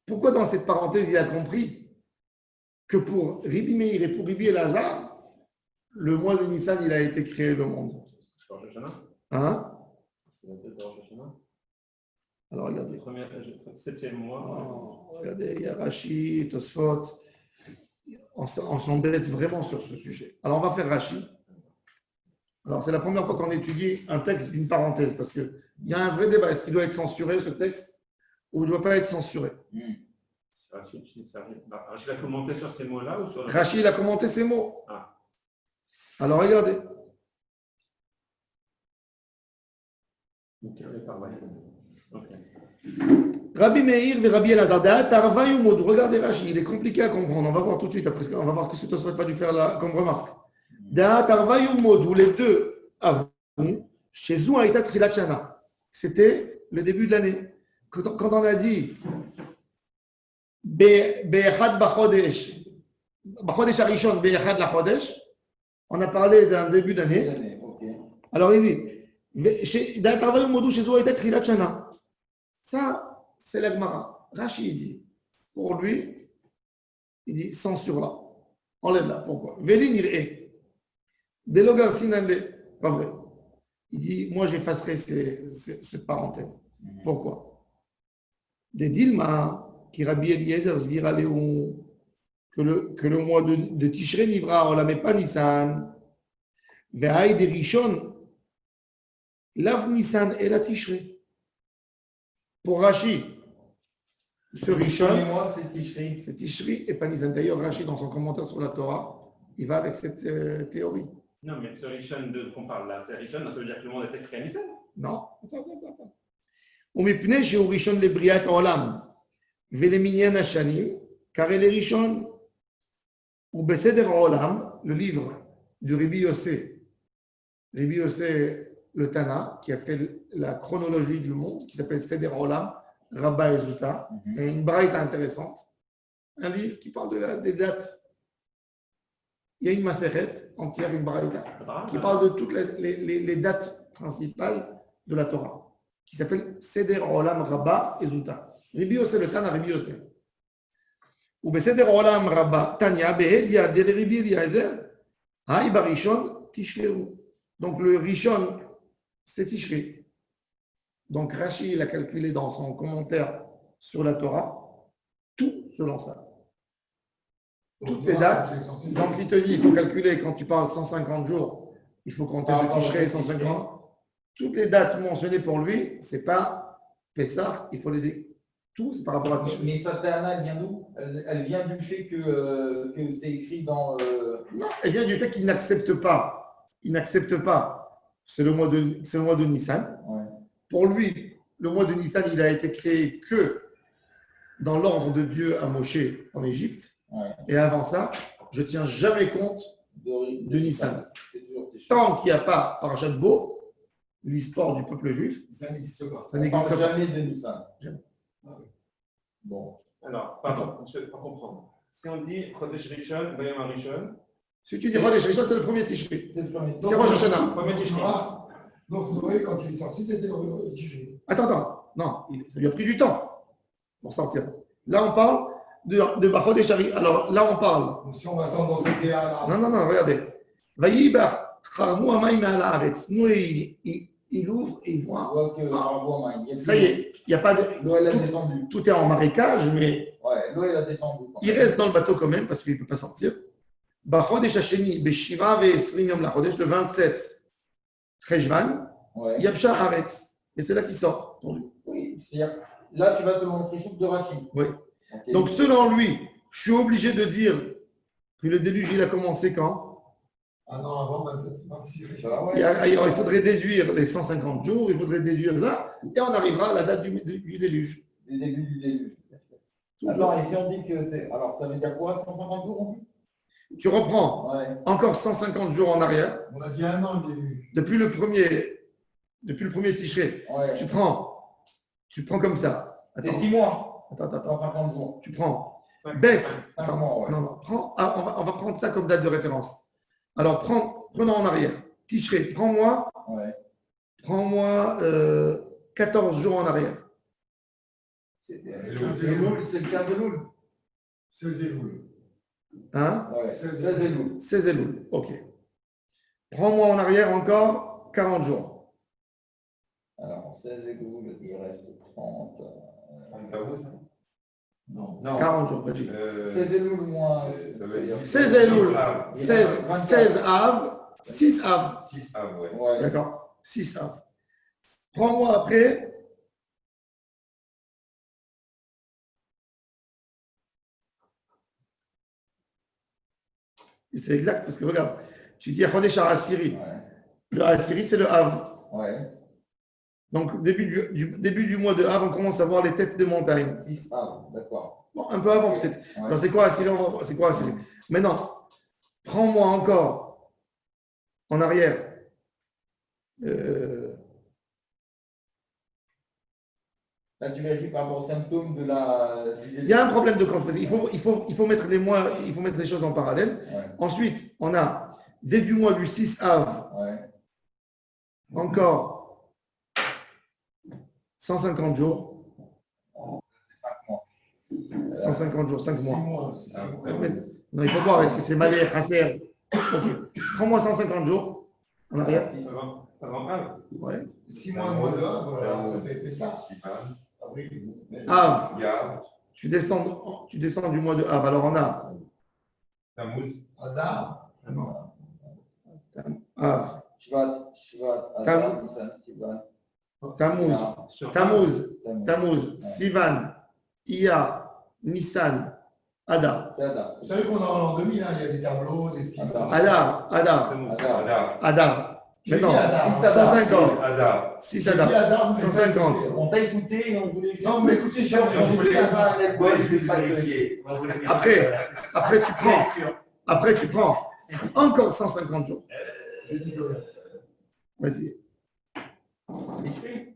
Pourquoi dans cette parenthèse il a compris que pour Rabbi Meir et pour Rabbi Elazar, le mois de Nissan il a été créé le monde. Hein? Alors regardez. 7e mois. Regardez, il y a Rashi, Tosfot. On s'embête vraiment sur ce sujet. Alors, on va faire Rashi. Alors, c'est la première fois qu'on étudie un texte d'une parenthèse, parce qu'il y a un vrai débat. Est-ce qu'il doit être censuré, ce texte, ou il ne doit pas être censuré? Rachid a commenté sur ces mots-là ou sur le... Rachid a commenté ces mots. Ah. Alors, regardez. Rabbi Meir et Rabbi Elazar, regardez Rachid, il est compliqué à comprendre. On va voir tout de suite après, on va voir ce que Tosfot va lui faire là comme remarque. Où les deux avouent, chez Zou Aïta Trilat Shana, c'était le début de l'année. Quand on a dit Be'echad Bachodesh, Bachodesh Arishon, Be'echad Lachodesh, on a parlé d'un début d'année. Alors il dit, chez Zou Aïta Trilat Shana. Ça, c'est la Gemara. Rachid dit, pour lui, il dit censure-la, enlève-la. Pourquoi? Vélin il est. Délogar sinale, pas vrai. Il dit, moi j'effacerai cette parenthèse. Pourquoi? Des Dilma, qui Rabbi Eliezer Zgira Léon, que le mois de Tishrei Nivra, on la met pas Nissan. Ve'aï des Rishon, Lav Nissan et la Tishrei. Pour Rashi, ce Rishon, moi, c'est Tishri. c'est Tishri et pas Nissan. D'ailleurs, Rashi, dans son commentaire sur la Torah, il va avec cette théorie. Non, mais ce Rishon qu'on parle là, c'est Rishon, ça veut dire que le monde était créé à Nissan. Non, attends. ומפני שהוא ראשון לבריאת העולם ולמניין השנים, car elle est ראשון, ובסדר העולם, le livre de Rabbi Yossé, le Tana, qui a fait la chronologie du monde, qui s'appelle Seder Olam, Rabba et Zuta, c'est une braïta intéressante, un livre qui parle des dates. Il y a une maseret entière, une braïta, qui parle de toutes les dates principales de la Torah, qui s'appelle Seder Olam Rabba et Zuta. Rabbi Yossé, le Tana, Rabbi Yossé. Ou Seder Olam Rabba, Tanya, Behedia, Del Rabbi Eliezer, Haï Barishon, Tishreu. Donc le Rishon, c'est Tishri. Donc Rashi, il a calculé dans son commentaire sur la Torah, tout selon ça. Toutes ces dates. Donc il te dit, il faut calculer quand tu parles 150 jours, il faut compter le Tishrei 150. Toutes les dates mentionnées pour lui, c'est pas Pessah, il faut les tout, c'est par rapport à Tishrei. Mais sa Tana, elle vient d'où? Elle vient du fait que c'est écrit dans. Non, elle vient du fait qu'il n'accepte pas. Il n'accepte pas. C'est le mois de Nissan. Ouais. Pour lui, le mois de Nissan, il a été créé que dans l'ordre de Dieu à Moshe en Égypte. Ouais. Et avant ça, je ne tiens jamais compte de Nissan. C'est toujours Tishri. Tant qu'il n'y a pas Parashat Bo, l'histoire du peuple juif, Ça n'existe pas. ça On n'existe parle pas. jamais de Nissan. Jamais. Bon. Alors, pardon, pour comprendre. Si on dit Chodesh Rishon, Bayam Rishon, Si tu dis Chodesh Rishon, c'est le premier Tishri. C'est le premier. C'est Rosh Hashanah. premier Tishri. Donc Noé, quand il est sorti, c'était le Tishri. Attends. Non, ça lui a pris du temps pour sortir. Là, on parle de Chodesh Hari. Alors là, on parle. Donc si on va s'en dans cette DA-là. Non, regardez. Vayibar, Charvu Amaim al Haaretz. Noé, il ouvre et il voit. On voit que l'eau, Ça y est, il n'y a pas de. elle a descendu. Tout est en marécage, mais Ouais, l'eau, elle a descendu. il reste dans le bateau quand même parce qu'il ne peut pas sortir. Bachodesh Hasheni, Beshiva Ve'esrim Yom Lachodesh, le 27 Cheshvan, Ouais. Yabsha Haaretz. Et c'est là qu'il sort pour lui. Oui, c'est-à-dire, là, tu vas selon le Trishouk de Rachid. Oui. Ok. Donc, selon lui, je suis obligé de dire que le déluge, il a commencé quand? Un an avant, 26 Bah ouais. Alors, il faudrait déduire les 150 jours, il faudrait déduire ça, et on arrivera à la date du déluge. Le début du déluge. Toujours. Alors, et si on dit que c'est. Alors, ça veut dire quoi? 150 jours, on dit? Tu reprends Ouais. encore 150 jours en arrière, On a dit un an le début. depuis le premier Tishrei. Ouais. Tu prends comme ça. C'est Attends, 6 mois. attends. 150 jours. Tu prends, 5. baisse. 5 Attends, mois, ouais. non, prends, on va prendre ça comme date de référence. Alors, prenons en arrière. Tishrei, prends-moi Ouais. 14 jours en arrière. C'est Elul, c'est le 15 Elul. C'est Zéloul. Hein? Ouais, 16 Elul. 16 Elul. OK. Prends-moi en arrière encore 40 jours. Alors, 16 Elul, il reste 30. Non. 40 jours, vas-y. 16 Elul moins. 16 Elul, 16 Av, 6 Av. 6 av, ouais. Ouais. D'accord? 6 Av. Prends-moi après. Et c'est exact, parce que regarde, tu dis Chodesh HaAsiri. Ouais. Le Asiri, c'est le Av. Ouais. Donc, début du mois de Av, on commence à voir les têtes des montagnes. 6 A, d'accord. Bon, un peu avant peut-être. Ouais. Alors, c'est quoi Asiri? C'est quoi Asiri? Maintenant, prends-moi encore en arrière. Là, tu vérifies par rapport aux symptômes de la. Il y a un problème de compte. Parce qu'il faut mettre les mois, il faut mettre les choses en parallèle. Ouais. Ensuite, on a dès du mois du 6 Av, Ouais. encore 150 jours. 5 mois. 150 jours, 5 6 mois. mois. Non, il faut voir, est-ce que c'est malé, chasser? Ok. Prends-moi 150 jours en arrière. Avant un. Ouais. 6 mois, moins de 1, voilà, ça fait ça. Avril. Ah, Yab, tu descends du mois de Av. Alors on a Tammuz, Adar. Av, Shvat, Adar, Nissan, Sivan. Tammuz, Sivan, Iyar, Nissan, Adar. C'est Adar. Vous savez qu'on a en l'an 2000, hein, il y a des tableaux, des styles. Adar. Adar, J'ai dit Maintenant, Adar. 150. Adar, 6 J'ai dit Adar. Adar, mais 150. On t'a écouté et on voulait juste. Non, mais écoutez, j'ai dit Adar. ouais, je vais vérifier. Après, tu prends encore 150 jours. J'ai dit que. Vas-y. Tishri.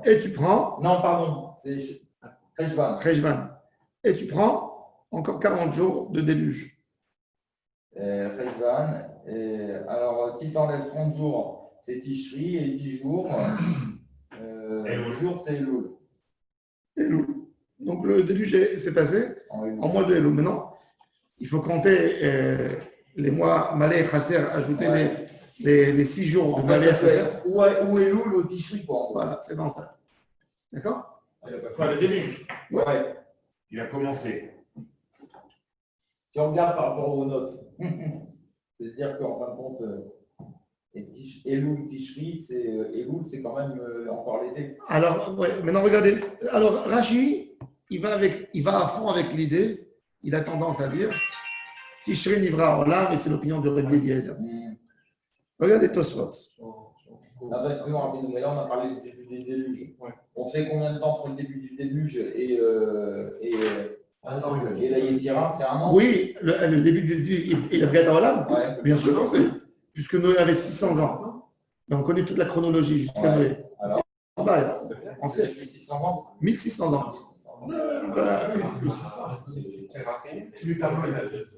Et tu prends Non, pardon, c'est Cheshvan. Cheshvan. Et tu prends encore 40 jours de déluge. Cheshvan. Alors, si tu enlèves 30 jours, c'est Tishri et 10 jours. Le jour, c'est Elul. Elul. Donc le déluge s'est passé en mois de Elul. Maintenant, il faut compter les mois Malé et Chasser, ajouter les 6 jours de Malé et Chasser. Ou Elul ou Tishri, quoi. Voilà, c'est dans ça. D'accord? Le début. Ouais. Il a commencé. Si on regarde par rapport aux notes, c'est-à-dire qu'en fin de compte, Elul, Tishri, Elul, c'est quand même encore l'été. Alors, ouais, maintenant regardez. Alors, Rashi, il va à fond avec l'idée. Il a tendance à dire Tishri Nivra Olam, et c'est l'opinion de Rabbi Eliezer. Regardez Tosfot. Ah ben, excusez-moi, Rabbi, mais là, on a parlé du début des déluges. On sait combien de temps entre le début du déluge et la Yétira, c'est un an? Oui, le début et la Brigade Olam. Ouais. Bien sûr, on sait. Puisque Noé avait 600 ans. Et on connaît toute la chronologie jusqu'à Ouais. Noé. Alors, On sait. 1600 ans. 1600 ans. Les tableaux,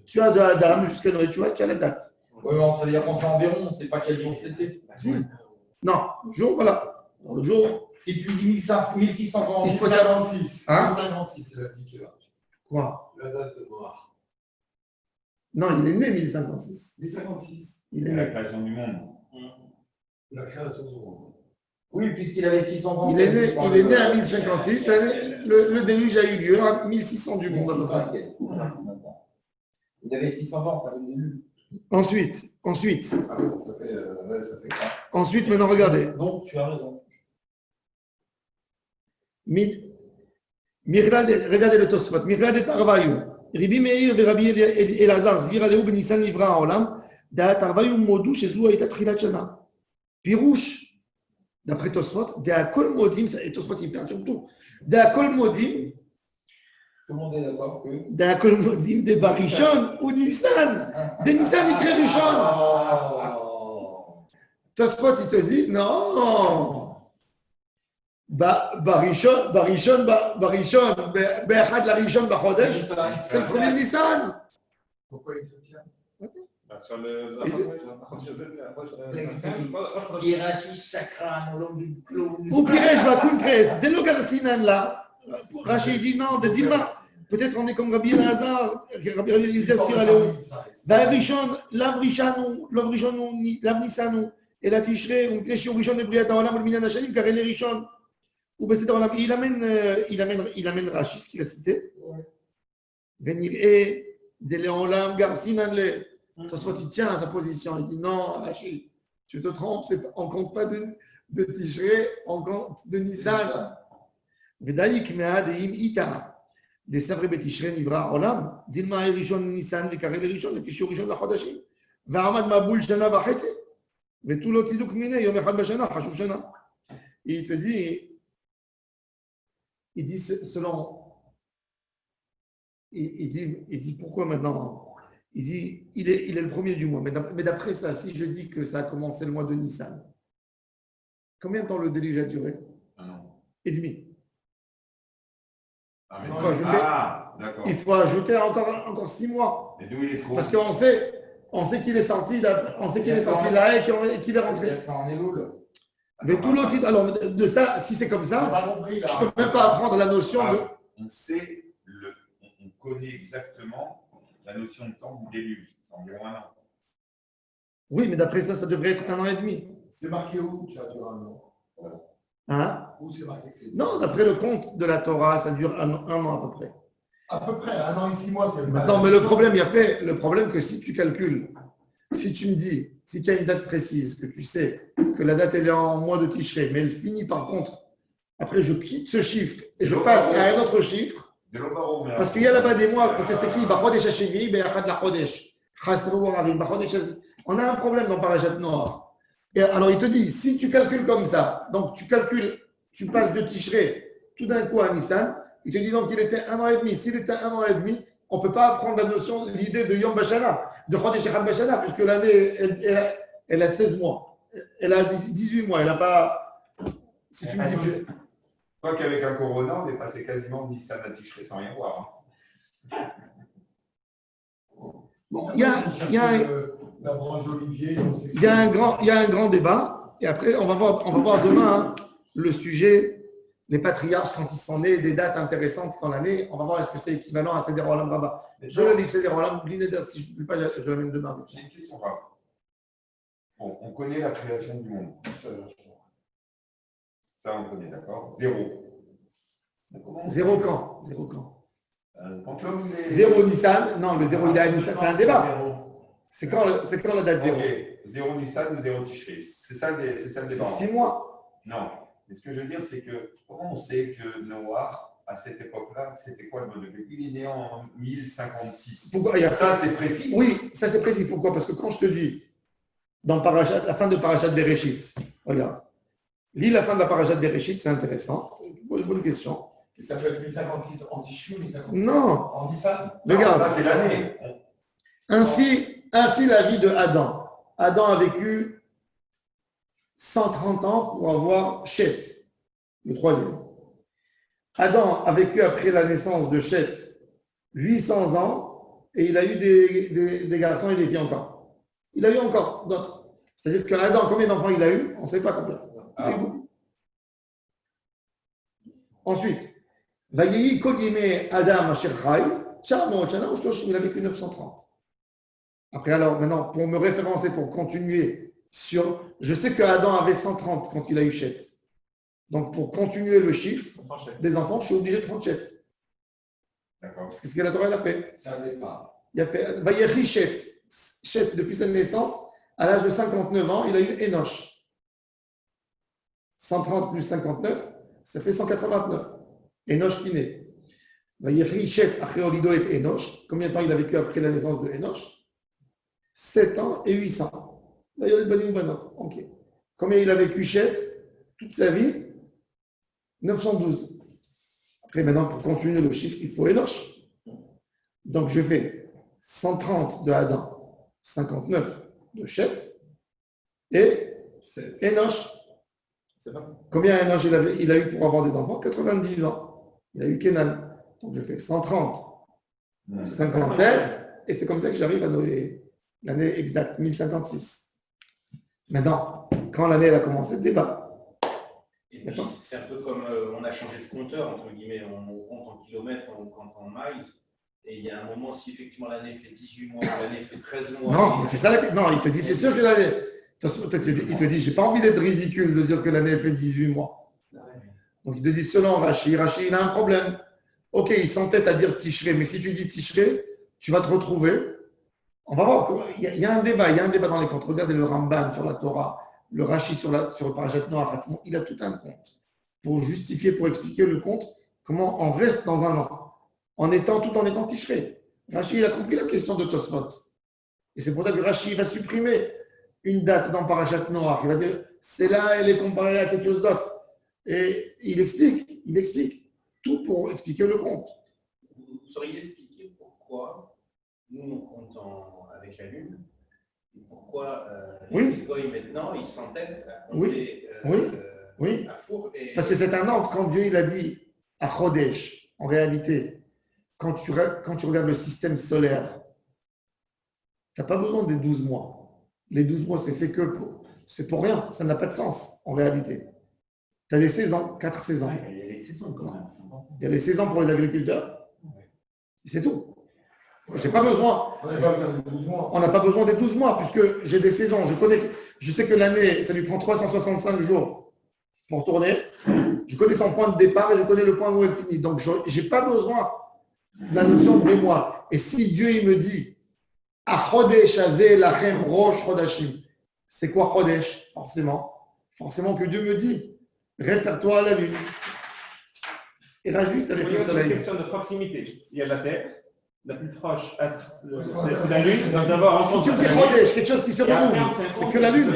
Tu as de Adam jusqu'à Noé, tu as la date. Oui, mais ça veut dire qu'on sait environ, on ne sait pas quel jour c'était. Non, jour, voilà. Le jour, Si tu dis 1600 ans, il faut savoir. 56. Hein? 56, c'est la dite là. Quoi? La date de mort. Non, il est né 1056. 1056. Il est La né. création du monde. La création du monde. oui, puisqu'il avait 600 ans. Il est né à 1056. Le déluge a eu lieu à 1600 du monde. À peu près. Il avait 600 ans, pas le début. Ensuite, Ah, ça fait ensuite, maintenant, regardez. Donc, tu as raison. Regardez le Tosfot. Regardez Tarvayu. Rabbi Meir et Rabbi Elazar, Zira Leu Benissan Livra Olam, Da Tarvayu Modou Shezu Aïta Trilat Shana. Pirouche, d'après Tosfot, Da Kol Modim, et Tosfot il perturbe tout. Da Kol Modim, Tout le monde est d'accord que. Da Kol Modim de Barishon ou Nissan. De Nissan Ikre Rishon. Tosfot il te dit non. Barishon, Be'achad la Rishon Bachodesh, c'est le premier Nissan. Pourquoi il te tient? Sur le. Hirashi Chakran, au long du clou. Ou Piresh Bakuntres, dès le Garcinan là, Rachid dit non, de Dima, peut-être on est comme Rabbi Elazar, Rabbi Eliezer Siraleo. Rishon, Lav Nisanu, et la Tishrei, ou Kleshi Rishon de Briata Olam, ou le Minan Hashanim, car elle est Rishon. Ou Besséter Olam, il amène Rachid, ce qu'il a cité. Venir et de Léolam Garcinan le. Soit il tient à sa position, il dit non, Rachid, tu te trompes, on ne compte pas de Tishrei, on compte de Nissan. Vedaïk me'adeim ita. Des savres betishrei nivra olam. Dilma erishon Nissan, vekarel erishon, lefishu rishon lachodashim. Ve'amad maboul shana vachetze. Ve'tu lo tziduk mine yom echad bashana, chashuv shana. Et il te dit, selon, il dit pourquoi maintenant? Il dit, il est le premier du mois. Mais d'après ça, si je dis que ça a commencé le mois de Nissan, combien de temps le déluge a duré? Un an. Et demi. Ah, d'accord. Il faut ajouter encore 6 mois. Et d'où il est trop? Parce qu'on sait qu'il est sorti là, et qu'il est rentré. Ça en est lourd. Mais tout l'autre, alors de ça, si c'est comme ça, je ne peux même pas apprendre la notion on sait, on connaît exactement la notion de temps du début. C'est environ 1 an. Oui, mais d'après ça, ça devrait être 1 an et demi. C'est marqué où que ça dure 1 an? Hein? Où c'est marqué que c'est? Non, d'après le compte de la Torah, ça dure un an à peu près. À peu près, 1 an et 6 mois, c'est le Non, mais le problème que si tu calcules, si tu me dis, si tu as une date précise, que tu sais que la date elle est en mois de Tishrei, mais elle finit par contre, après je quitte ce chiffre et je passe à un autre chiffre, parce qu'il y a là-bas des mois, parce que c'est qui on a un problème dans Parashat Noach. Et alors il te dit, si tu calcules comme ça, donc tu calcules, tu passes de Tishrei tout d'un coup à Nissan, il te dit donc qu'il était 1 an et demi. S'il était 1 an et demi, on ne peut pas prendre la notion, l'idée de Yom Bashana, de Chodesh Echad Bashana, puisque l'année, elle a 16 mois. Elle a 18 mois. Elle n'a pas. Si tu me dis que. Quoi qu'avec un Corona, on est passé quasiment Nissan à Tishrei sans rien voir. Bon, il y a un grand débat. Et après, on va voir demain le sujet. Les patriarches, quand ils sont nés, des dates intéressantes dans l'année, on va voir est-ce que c'est équivalent à Seder Olam Rabba. Je le livre Seder Olam, si je ne pas, je l'amène demain. J'ai une question grave. Bon, on connaît la création du monde. Ça, on connaît, d'accord? Zéro quand? Quand l'homme est... Zéro Nissan? Non, le zéro, il est à Nissan, c'est un débat. C'est quand la date zéro? Okay. Zéro Nissan ou zéro Tishrei. C'est ça le débat. C'est 6 mois. Non. Mais ce que je veux dire, c'est que comment on sait que Noah, à cette époque-là, c'était quoi le mode de vie? Il est né en 1056. Pourquoi? Ça, c'est précis. Oui, ça c'est précis. Pourquoi? Parce que quand je te dis, dans Parashat, la fin de Parashat Bereshit, regarde, lis la fin de la Parashat Bereshit, c'est intéressant. Bonne question. Il s'appelle 1056 en Tishrei ou 1056 Non. en Nissan? Regarde. Ça, c'est l'année. Ainsi la vie de Adam. Adam a vécu 130 ans pour avoir Chet, le troisième. Adam a vécu après la naissance de Chet 800 ans et il a eu des garçons et des filles encore. Il a eu encore d'autres. C'est-à-dire qu'Adam, combien d'enfants il a eu? On ne sait pas combien. Ensuite, Vayehi Kol Yemei Adam Asher Chai, il a vécu 930. Après, alors, maintenant, pour me référencer, pour continuer je sais qu'Adam avait 130 quand il a eu Chet. Donc, pour continuer le chiffre des enfants, je suis obligé de prendre Chet. D'accord. C'est ce que la Torah a fait. C'est un départ. Il a fait Vayechi Chet. Chet, depuis sa naissance, à l'âge de 59 ans, il a eu Enoch. 130 plus 59, ça fait 189. Enoch qui naît. Vayechi Chet, Acheolido et Enoch. Combien de temps il a vécu après la naissance de Enoch? 7 ans et 800. Ok. Combien il a vécu Chet toute sa vie? 912. Après, maintenant, pour continuer le chiffre, il faut Enoch. Donc, je fais 130 de Adam, 59 de Chet et Enoch. Combien Enoch il a eu pour avoir des enfants? 90 ans. Il a eu Kenan. Donc, je fais 130, 57, et c'est comme ça que j'arrive à l'année exacte, 1056. Maintenant, quand l'année a commencé, le débat. Et puis, c'est un peu comme on a changé de compteur, entre guillemets, on compte en kilomètres, on compte en miles. Et il y a un moment, si effectivement l'année fait 18 mois, l'année fait 13 mois. Non, mais c'est ça. Non, il te dit, c'est sûr que l'année. Il te dit, j'ai pas envie d'être ridicule de dire que l'année fait 18 mois. Donc il te dit, selon Rashi, il a un problème. Ok, il s'entête à dire Tishrei, mais si tu dis Tishrei, tu vas te retrouver. On va voir, il y a un débat dans les comptes. Regardez le Ramban sur la Torah, le Rashi sur le Parashat Noach, il a tout un compte pour justifier, pour expliquer le compte, comment on reste dans un an, tout en étant Tishrei. Rashi, il a compris la question de Tosfot. Et c'est pour ça que Rashi va supprimer une date dans Parashat Noach. Il va dire, c'est là, elle est comparée à quelque chose d'autre. Et il explique tout pour expliquer le compte. Vous sauriez expliquer pourquoi nous, on compte avec la Lune, et pourquoi les goïs maintenant, ils s'entêtent à compter à four. Parce que c'est un ordre, quand Dieu il a dit à Chodesh, en réalité, quand tu regardes le système solaire, tu n'as pas besoin des 12 mois. Les 12 mois, c'est pour rien, ça n'a pas de sens en réalité. Tu as les saisons, 4 saisons. Il y a les saisons quand même. Il y a les saisons pour les agriculteurs. C'est tout. J'ai pas besoin. On n'a pas besoin des 12 mois. On n'a pas besoin des 12 mois puisque j'ai des saisons. Je sais que l'année, ça lui prend 365 jours pour tourner. Je connais son point de départ et je connais le point où elle finit. Donc, je n'ai pas besoin de la notion de mois. Et si Dieu il me dit Achodesh Hazeh Lachem Rosh Chodashim, c'est quoi Chodesh? Forcément que Dieu me dit réfère-toi à la lune. Et là, juste avec le C'est soleil. une question de proximité. Il y a la Terre, la plus proche, c'est la Lune. Donc d'abord, Si tu me dis Chodesh, quelque chose qui se renouvelle, c'est que la lune.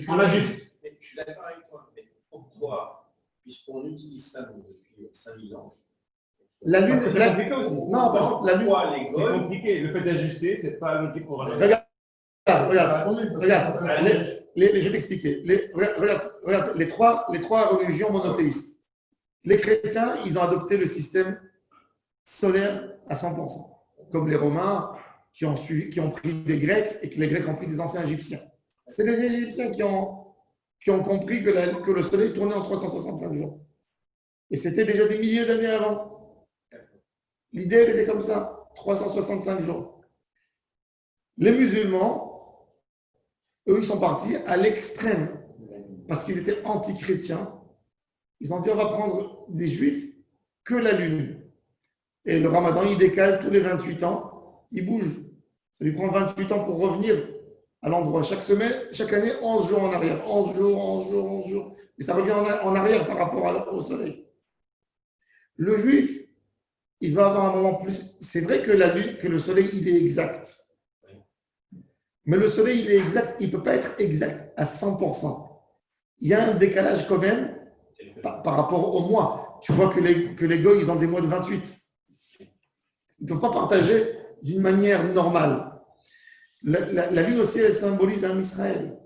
On a juste. Je suis d'accord avec toi, mais pourquoi, puisqu'on utilise ça depuis 5000 ans, La lune, Parce que c'est compliqué aussi. Non, parce que la lune. pourquoi les C'est Goïs compliqué. Le fait d'ajuster, c'est pas un outil pour un. Regarde. Regarde. Je vais t'expliquer. Regarde, les trois religions monothéistes. Les chrétiens, ils ont adopté le système solaire à 100%, comme les Romains qui ont pris des Grecs et que les Grecs ont pris des anciens Égyptiens. C'est les Égyptiens qui ont compris que le soleil tournait en 365 jours. Et c'était déjà des milliers d'années avant. L'idée, elle était comme ça, 365 jours. Les musulmans, eux, ils sont partis à l'extrême parce qu'ils étaient anti-chrétiens. Ils ont dit, on va prendre des juifs que la lune. Et le ramadan, il décale tous les 28 ans, il bouge. Ça lui prend 28 ans pour revenir à l'endroit. Chaque année, 11 jours en arrière. 11 jours. Et ça revient en arrière par rapport au soleil. Le juif, il va avoir un moment plus... C'est vrai que le soleil, il est exact. Mais le soleil, il est exact. Il ne peut pas être exact à 100%. Il y a un décalage quand même par rapport au mois. Tu vois que les goïs, ils ont des mois de 28. Ils ne peuvent pas partager d'une manière normale. La lune aussi, elle symbolise un Israël.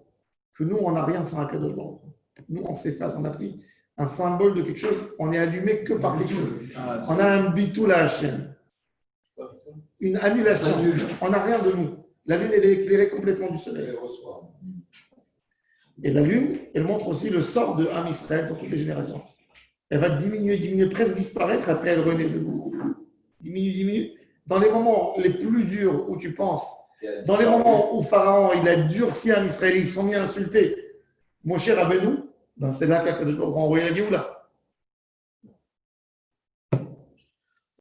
Que nous, on n'a rien sans un Kadosh Baruch Hu. Nous, on s'efface, on a pris un symbole de quelque chose, on est allumé que par quelque chose. On a un bitoul à Hachem. Une annulation. On n'a rien de nous. La lune, elle est éclairée complètement du soleil. Et la lune, elle montre aussi le sort de Am Israël dans toutes les générations. Elle va diminuer, presque disparaître, après elle renaît de nouveau. Diminue. Dans les moments les plus durs où tu penses, dans les moments où Pharaon, il a durci Am Israël, ils se sont mis à insulter Moshe Rabbeinu, ben c'est là qu'Akadosh Baruch Hu a envoyé la Géoula.